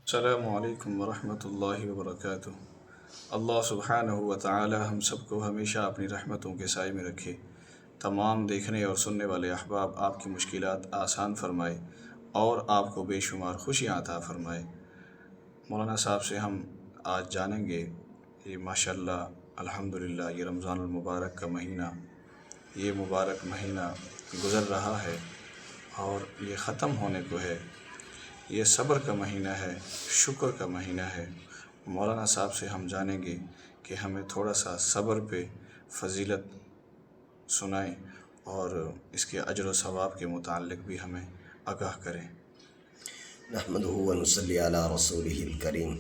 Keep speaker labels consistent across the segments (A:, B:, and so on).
A: السلام علیکم ورحمۃ اللہ وبرکاتہ۔ اللہ سبحانہ و تعالی ہم سب کو ہمیشہ اپنی رحمتوں کے سائے میں رکھے، تمام دیکھنے اور سننے والے احباب آپ کی مشکلات آسان فرمائے اور آپ کو بے شمار خوشیاں عطا فرمائے۔ مولانا صاحب سے ہم آج جانیں گے، یہ ماشاءاللہ الحمدللہ یہ رمضان المبارک کا مہینہ، یہ مبارک مہینہ گزر رہا ہے اور یہ ختم ہونے کو ہے۔ یہ صبر کا مہینہ ہے، شکر کا مہینہ ہے۔ مولانا صاحب سے ہم جانیں گے کہ ہمیں تھوڑا سا صبر پہ فضیلت سنائیں اور اس کے اجر و ثواب کے متعلق بھی ہمیں آگاہ کریں۔
B: نحمده ونصلي على رسوله الكريم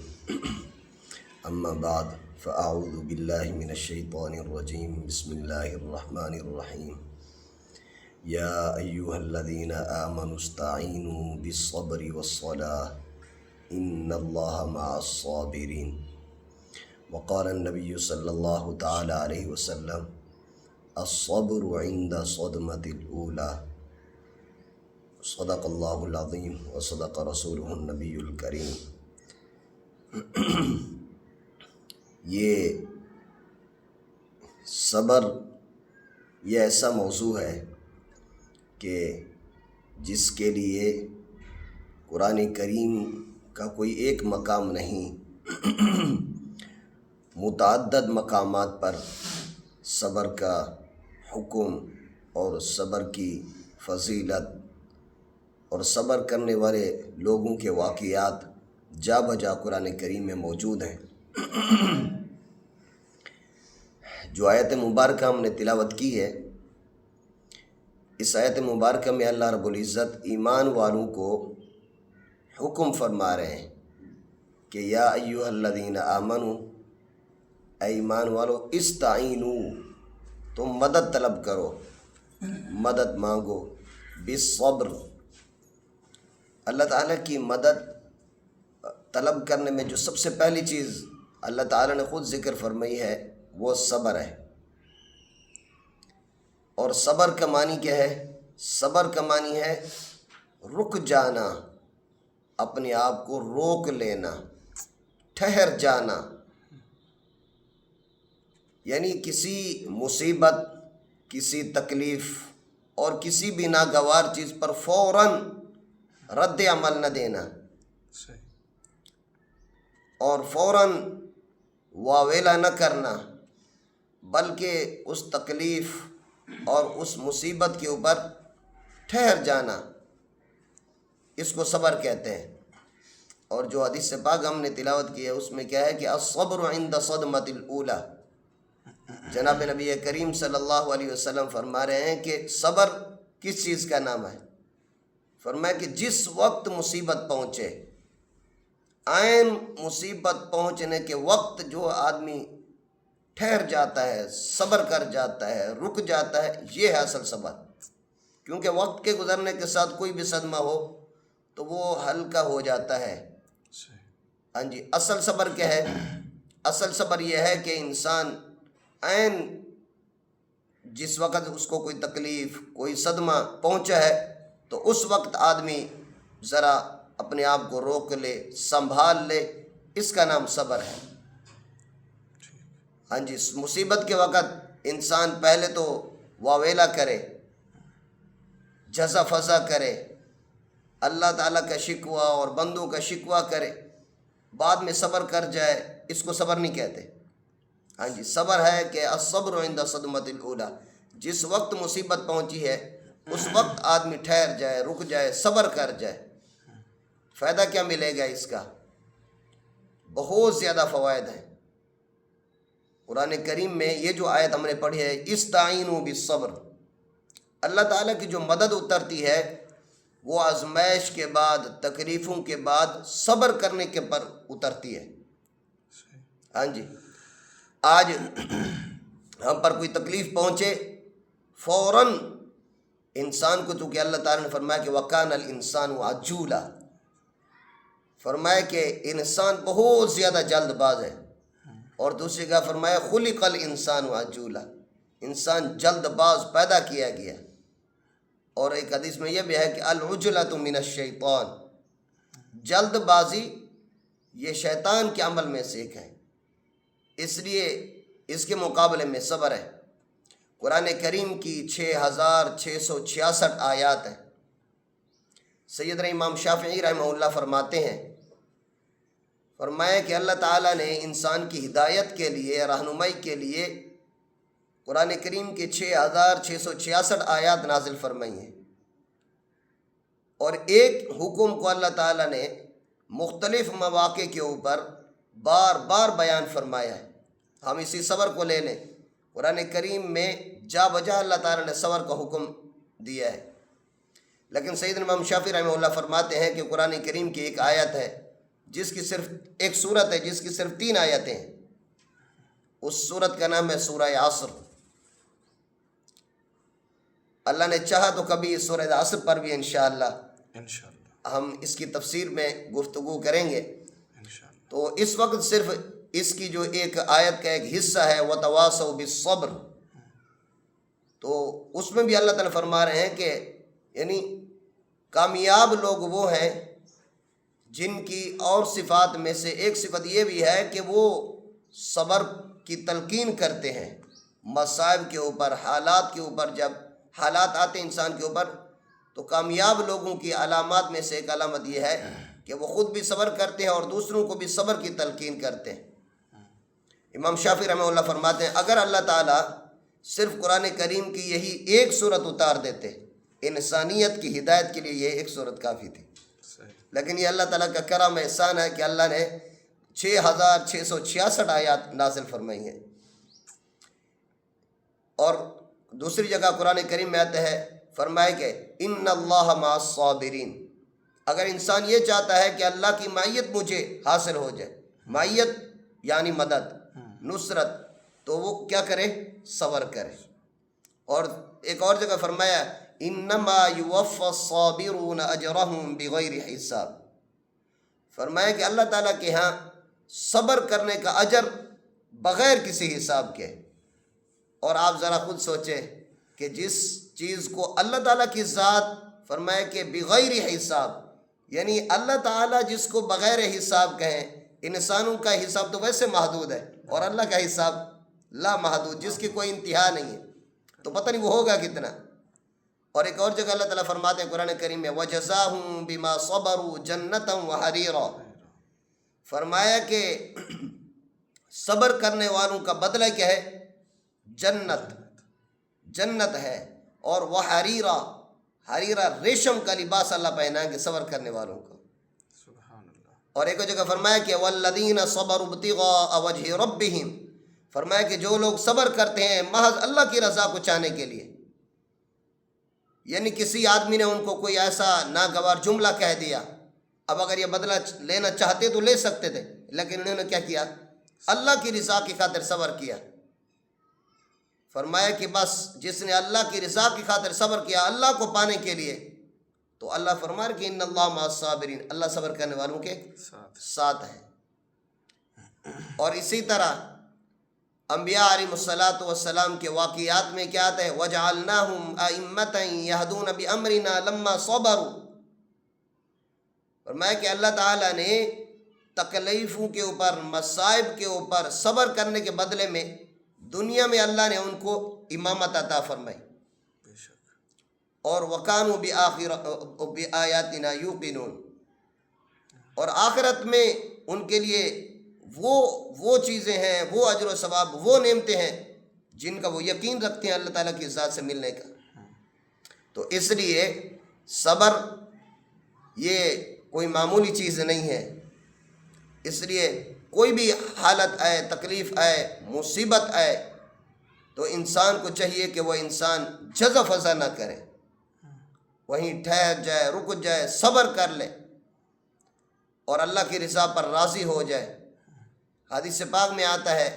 B: اما بعد فاعوذ بالله من الشيطان الرجيم بسم الله الرحمن الرحيم يا ايها الذين آمنوا استعينوا بالصبر والصلاة ان الله مع الصابرين وقال النبي صلى الله تعالى عليه وسلم الصبر عند صدمة الأولى صدق اللہ العظیم وصدق رسولہ النبی الکریم۔ یہ صبر یہ ایسا موضوع ہے کہ جس کے لیے قرآن کریم کا کوئی ایک مقام نہیں، متعدد مقامات پر صبر کا حکم اور صبر کی فضیلت اور صبر کرنے والے لوگوں کے واقعات جا بجا قرآن کریم میں موجود ہیں۔ جو آیت مبارکہ ہم نے تلاوت کی ہے، اس آیت مبارکہ میں اللہ رب العزت ایمان والوں کو حکم فرما رہے ہیں کہ یا ایھا الذین آمنوا، اے ایمان والو، استعینوا، تم مدد طلب کرو، مدد مانگو، بالصبر، اللہ تعالیٰ کی مدد طلب کرنے میں جو سب سے پہلی چیز اللہ تعالیٰ نے خود ذکر فرمائی ہے وہ صبر ہے۔ اور صبر کا معنی کیا ہے؟ صبر کا معنی ہے رک جانا، اپنے آپ کو روک لینا، ٹھہر جانا، یعنی کسی مصیبت، کسی تکلیف اور کسی بھی ناگوار چیز پر فوراً رد عمل نہ دینا اور فوراً واویلا نہ کرنا، بلکہ اس تکلیف اور اس مصیبت کے اوپر ٹھہر جانا، اس کو صبر کہتے ہیں۔ اور جو حدیث پاک ہم نے تلاوت کی ہے اس میں کیا ہے کہ الصبر عند صدمۃ الاولی، جناب نبی کریم صلی اللہ علیہ وسلم فرما رہے ہیں کہ صبر کس چیز کا نام ہے؟ فرمایا کہ جس وقت مصیبت پہنچے، عین مصیبت پہنچنے کے وقت جو آدمی ٹھہر جاتا ہے، صبر کر جاتا ہے، رک جاتا ہے، یہ ہے اصل صبر۔ کیونکہ وقت کے گزرنے کے ساتھ کوئی بھی صدمہ ہو تو وہ ہلکا ہو جاتا ہے۔ ہاں جی، اصل صبر کیا ہے؟ اصل صبر یہ ہے کہ انسان عین جس وقت اس کو کوئی تکلیف، کوئی صدمہ پہنچا ہے تو اس وقت آدمی ذرا اپنے آپ کو روک لے، سنبھال لے، اس کا نام صبر ہے۔ ہاں جی، مصیبت کے وقت انسان پہلے تو واویلا کرے، جزا فضا کرے، اللہ تعالیٰ کا شکوہ اور بندوں کا شکوہ کرے، بعد میں صبر کر جائے، اس کو صبر نہیں کہتے۔ ہاں جی، صبر ہے کہ الصبر عند صدمۃ الاولی، جس وقت مصیبت پہنچی ہے اس وقت آدمی ٹھہر جائے، رک جائے، صبر کر جائے۔ فائدہ کیا ملے گا اس کا؟ بہت زیادہ فوائد ہیں۔ قرآن کریم میں یہ جو آیت ہم نے پڑھی ہے، استعینوا بالصبر، اللہ تعالیٰ کی جو مدد اترتی ہے وہ آزمائش کے بعد، تکلیفوں کے بعد صبر کرنے کے پر اترتی ہے۔ ہاں جی، آج ہم پر کوئی تکلیف پہنچے، فوراً انسان کو، چونکہ اللہ تعالیٰ نے فرمایا کہ وَكَانَ الْإِنسَانُ عَجُولًا، فرمایا کہ انسان بہت زیادہ جلد باز ہے، اور دوسری کا فرمایا خُلِقَ الْإِنسَانُ عَجُولًا، انسان جلد باز پیدا کیا گیا۔ اور ایک حدیث میں یہ بھی ہے کہ العجلۃ من الشیطان، جلد بازی یہ شیطان کے عمل میں سے ایک ہے، اس لیے اس کے مقابلے میں صبر ہے۔ قرآن کریم کی 6666 آیات ہیں۔ سیدنا امام شافعی رحمہ اللہ فرماتے ہیں، فرمایا کہ اللہ تعالیٰ نے انسان کی ہدایت کے لیے، رہنمائی کے لیے قرآن کریم کے 6666 آیات نازل فرمائی ہیں، اور ایک حکم کو اللہ تعالیٰ نے مختلف مواقع کے اوپر بار بار بیان فرمایا ہے۔ ہم اسی صبر کو لے لیں، قرآن کریم میں جا بجا اللہ تعالیٰ نے صبر کا حکم دیا ہے، لیکن سیدنا امام شافعی رحمہ اللہ فرماتے ہیں کہ قرآن کریم کی ایک آیت ہے جس کی صرف ایک سورت ہے جس کی صرف 3 آیتیں ہیں، اس سورت کا نام ہے سورہ عصر۔ اللہ نے چاہا تو کبھی اس سورہ عصر پر بھی انشاءاللہ ہم اس کی تفسیر میں گفتگو کریں گے۔ تو اس وقت صرف اس کی جو ایک آیت کا ایک حصہ ہے وَتَوَاصَوْا بِالصَّبْرِ، تو اس میں بھی اللہ تعالیٰ فرما رہے ہیں کہ یعنی کامیاب لوگ وہ ہیں جن کی اور صفات میں سے ایک صفت یہ بھی ہے کہ وہ صبر کی تلقین کرتے ہیں مصائب کے اوپر، حالات کے اوپر۔ جب حالات آتے ہیں انسان کے اوپر تو کامیاب لوگوں کی علامات میں سے ایک علامت یہ ہے کہ وہ خود بھی صبر کرتے ہیں اور دوسروں کو بھی صبر کی تلقین کرتے ہیں۔ امام شافعی رحمہ اللہ فرماتے ہیں اگر اللہ تعالیٰ صرف قرآن کریم کی یہی ایک سورت اتار دیتے، انسانیت کی ہدایت کے لیے یہ ایک سورت کافی تھی، لیکن یہ اللہ تعالیٰ کا کرم احسان ہے کہ اللہ نے 6666 آیات نازل فرمائی ہیں۔ اور دوسری جگہ قرآن کریم میں آتا ہے، فرمائے کہ ان اللہ مع الصابرین، اگر انسان یہ چاہتا ہے کہ اللہ کی معیت مجھے حاصل ہو جائے، معیت یعنی مدد، نصرت، تو وہ کیا کرے؟ صبر کرے۔ اور ایک اور جگہ فرمایا انما یوفی الصابرون اجرہم بغیر حساب، فرمایا کہ اللہ تعالیٰ کے ہاں صبر کرنے کا اجر بغیر کسی حساب کے۔ اور آپ ذرا خود سوچیں کہ جس چیز کو اللہ تعالیٰ کی ذات فرمایا کہ بغیر حساب، یعنی اللہ تعالیٰ جس کو بغیر حساب کہیں، انسانوں کا حساب تو ویسے محدود ہے اور اللہ کا حساب لا محدود، جس کی کوئی انتہا نہیں ہے، تو پتہ نہیں وہ ہوگا کتنا۔ اور ایک اور جگہ اللہ تعالیٰ فرماتے ہیں قرآن کریم میں وَجَزَاهُم بِمَا صَبَرُوا جَنَّةً وَحَرِيرًا، فرمایا کہ صبر کرنے والوں کا بدلہ کیا ہے؟ جنت ہے، اور وہ حریرہ ریشم کا لباس اللہ پہنائیں گے صبر کرنے والوں کو۔ اور ایک جگہ فرمایا کہ والذین صبروا ابتغاء وجہ ربہم، فرمایا کہ جو لوگ صبر کرتے ہیں محض اللہ کی رضا کو چاہنے کے لیے، یعنی کسی آدمی نے ان کو کوئی ایسا ناگوار جملہ کہہ دیا، اب اگر یہ بدلہ لینا چاہتے تو لے سکتے تھے، لیکن انہوں نے کیا کیا؟ اللہ کی رضا کی خاطر صبر کیا۔ فرمایا کہ بس جس نے اللہ کی رضا کی خاطر صبر کیا اللہ کو پانے کے لیے، تو اللہ فرمایا کہ ان اللہ مع الصابرین، اللہ صبر کرنے والوں کے ساتھ ہے۔ اور اسی طرح انبیاء علیہ الصلاۃ والسلام کے واقعات میں کیا آتا ہے؟ وَجَعَلْنَاهُمْ أَئِمَّةً يَهْدُونَ بِأَمْرِنَا لَمَّا صَبَرُوا، فرمایا کہ اللہ تعالیٰ نے تکلیفوں کے اوپر، مصائب کے اوپر صبر کرنے کے بدلے میں دنیا میں اللہ نے ان کو امامت عطا فرمائی۔ اور وَكَانُوا بِآيَاتِنَا يُوقِنُونَ، اور آخرت میں ان کے لیے وہ چیزیں ہیں، وہ اجر و ثواب، وہ نعمتیں ہیں جن کا وہ یقین رکھتے ہیں اللہ تعالیٰ کی ذات سے ملنے کا۔ تو اس لیے صبر یہ کوئی معمولی چیز نہیں ہے، اس لیے کوئی بھی حالت آئے، تکلیف آئے، مصیبت آئے تو انسان کو چاہیے کہ وہ انسان جزع فزع نہ کرے، وہیں ٹھہر جائے، رک جائے، صبر کر لے اور اللہ کی رضا پر راضی ہو جائے۔ حدیث پاک میں آتا ہے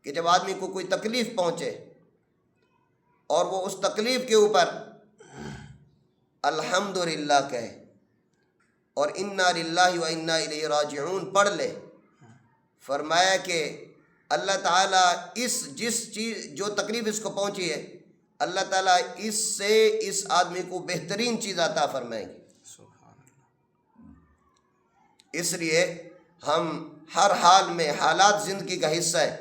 B: کہ جب آدمی کو کوئی تکلیف پہنچے اور وہ اس تکلیف کے اوپر الحمدللہ کہے اور انا للہ و انا الیہ راجعون پڑھ لے، فرمایا کہ اللہ تعالیٰ جس چیز جو تکلیف اس کو پہنچی ہے اللہ تعالیٰ اس سے اس آدمی کو بہترین چیز عطا فرمائیں گے۔ اس لیے ہم ہر حال میں حالات زندگی کا حصہ ہے،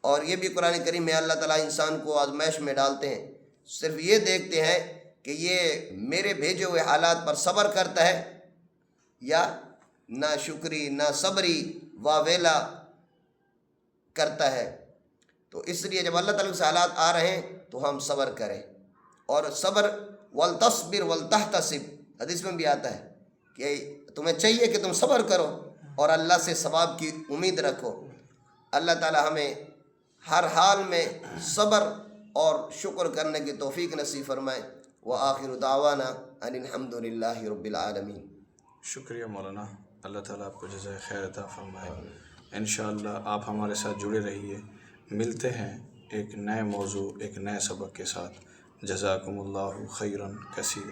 B: اور یہ بھی قرآن کریم میں اللہ تعالیٰ انسان کو آزمائش میں ڈالتے ہیں، صرف یہ دیکھتے ہیں کہ یہ میرے بھیجے ہوئے حالات پر صبر کرتا ہے یا نا شکری نا صبری واویلا کرتا ہے۔ تو اس لیے جب اللہ تعالیٰ سے حالات آ رہے ہیں تو ہم صبر کریں، اور صبر ولتصبر ولتحتسب، حدیث میں بھی آتا ہے کہ تمہیں چاہیے کہ تم صبر کرو اور اللہ سے ثواب کی امید رکھو۔ اللہ تعالیٰ ہمیں ہر حال میں صبر اور شکر کرنے کی توفیق نصیب فرمائے۔ وآخر دعوانا ان الحمد للہ رب العالمین۔
A: شکریہ مولانا، اللہ تعالیٰ آپ کو جزائے خیر عطا فرمائے۔ انشاءاللہ آپ ہمارے ساتھ جڑے رہیے، ملتے ہیں ایک نئے موضوع ایک نئے سبق کے ساتھ۔ جزاکم اللہ خیرا کثیر۔